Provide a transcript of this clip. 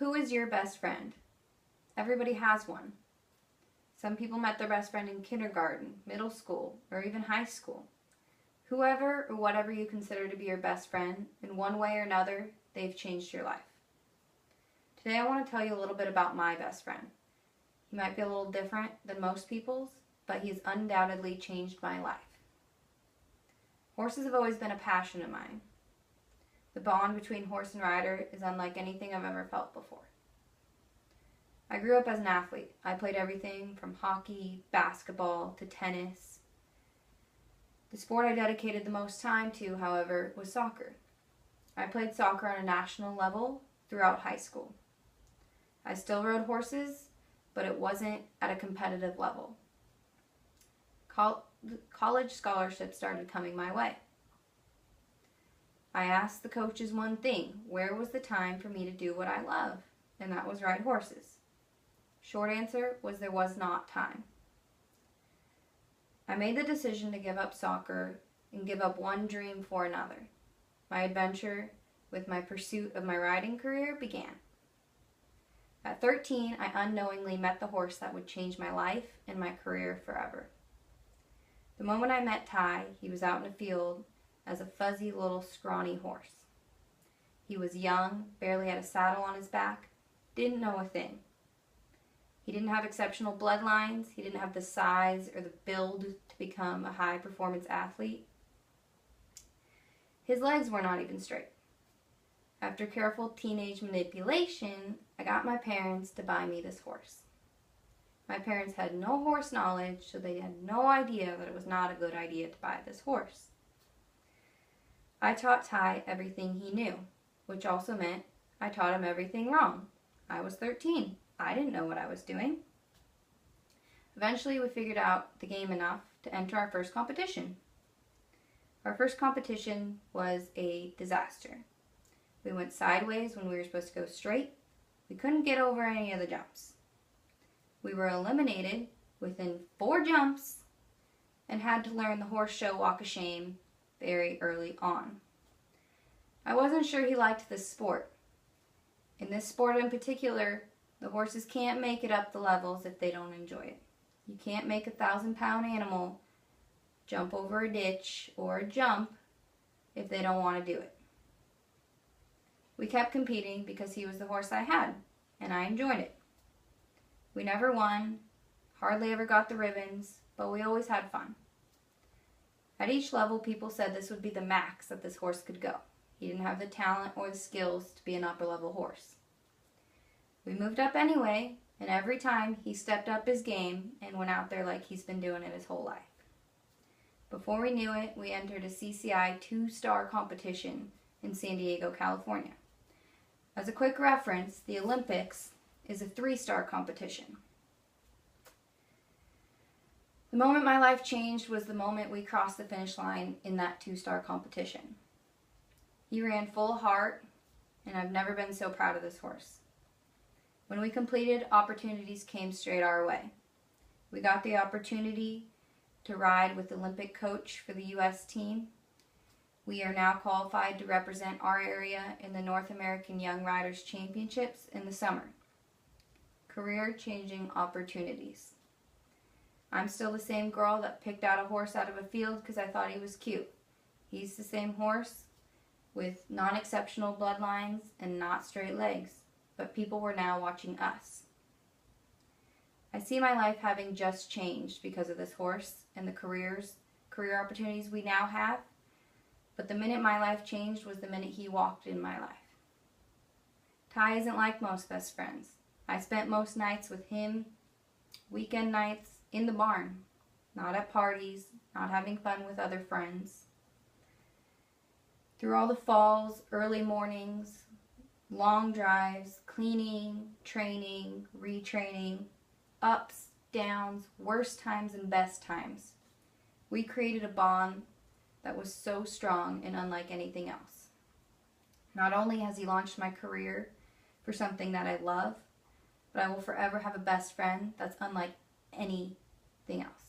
Who is your best friend? Everybody has one. Some people met their best friend in kindergarten, middle school, or even high school. Whoever or whatever you consider to be your best friend, in one way or another, they've changed your life. Today I want to tell you a little bit about my best friend. He might be a little different than most people's, but he's undoubtedly changed my life. Horses have always been a passion of mine. The bond between horse and rider is unlike anything I've ever felt before. I grew up as an athlete. I played everything from hockey, basketball, to tennis. The sport I dedicated the most time to, however, was soccer. I played soccer on a national level throughout high school. I still rode horses, but it wasn't at a competitive level. College scholarships started coming my way. I asked the coaches one thing: where was the time for me to do what I love? And that was ride horses. Short answer was there was not time. I made the decision to give up soccer and give up one dream for another. My adventure with my pursuit of my riding career began. At 13, I unknowingly met the horse that would change my life and my career forever. The moment I met Ty, he was out in a field as a fuzzy little scrawny horse. He was young, barely had a saddle on his back, didn't know a thing. He didn't have exceptional bloodlines, he didn't have the size or the build to become a high-performance athlete. His legs were not even straight. After careful teenage manipulation, I got my parents to buy me this horse. My parents had no horse knowledge, so they had no idea that it was not a good idea to buy this horse. I taught Ty everything he knew, which also meant I taught him everything wrong. I was 13. I didn't know what I was doing. Eventually, we figured out the game enough to enter our first competition. Our first competition was a disaster. We went sideways when we were supposed to go straight. We couldn't get over any of the jumps. We were eliminated within 4 jumps and had to learn the horse show walk of shame very early on. I wasn't sure he liked this sport. In this sport in particular, the horses can't make it up the levels if they don't enjoy it. You can't make a 1,000-pound animal jump over a ditch or a jump if they don't want to do it. We kept competing because he was the horse I had, and I enjoyed it. We never won, hardly ever got the ribbons, but we always had fun. At each level, people said this would be the max that this horse could go. He didn't have the talent or the skills to be an upper-level horse. We moved up anyway, and every time he stepped up his game and went out there like he's been doing it his whole life. Before we knew it, we entered a CCI 2-star competition in San Diego, California. As a quick reference, the Olympics is a 3-star competition. The moment my life changed was the moment we crossed the finish line in that 2-star competition. He ran full heart, and I've never been so proud of this horse. When we completed, opportunities came straight our way. We got the opportunity to ride with the Olympic coach for the U.S. team. We are now qualified to represent our area in the North American Young Riders Championships in the summer. Career-changing opportunities. I'm still the same girl that picked out a horse out of a field because I thought he was cute. He's the same horse with non-exceptional bloodlines and not straight legs, but people were now watching us. I see my life having just changed because of this horse and the career opportunities we now have, but the minute my life changed was the minute he walked in my life. Ty isn't like most best friends. I spent most nights with him, weekend nights, in the barn, not at parties, not having fun with other friends. Through all the falls, early mornings, long drives, cleaning, training, retraining, ups, downs, worst times and best times, we created a bond that was so strong and unlike anything else. Not only has he launched my career for something that I love, but I will forever have a best friend that's unlike anything else.